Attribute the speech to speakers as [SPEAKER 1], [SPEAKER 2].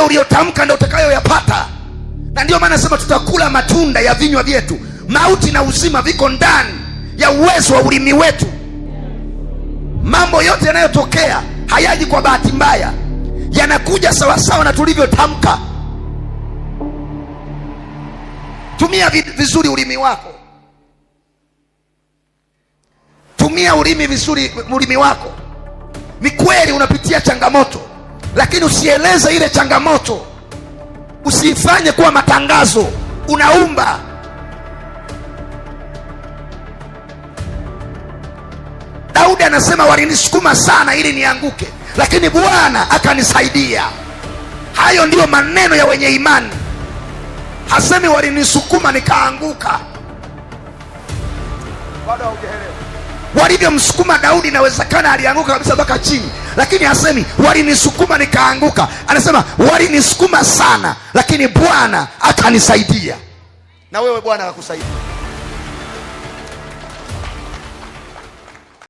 [SPEAKER 1] uliyotamka ndio utakayoyapata. Na ndio maana nasema tutakula matunda ya vinywa vyetu. Mauti na uzima viko ndani ya uwezo wa ulimi wetu. Mambo yote yanayotokea hayaji kwa bahati mbaya, yanakuja sawasawa na tulivyotamka. Tumia vizuri ulimi wako. Tumia ulimi vizuri, ulimi wako. Ni kweli unapitia changamoto, lakini usieleze ile changamoto, usiifanye kuwa matangazo. Unaumba. Daudi anasema walinisukuma sana ili nianguke, lakini Bwana akanisaidia. Hayo ndiyo maneno ya wenye imani. Hasemi walinisukuma nikaanguka. Bado haujaelewa. Walivyomsukuma Daudi, inawezekana alianguka kabisa mpaka chini, lakini hasemi walinisukuma nikaanguka. Anasema walinisukuma sana, lakini Bwana akanisaidia. Na wewe Bwana akakusaidia.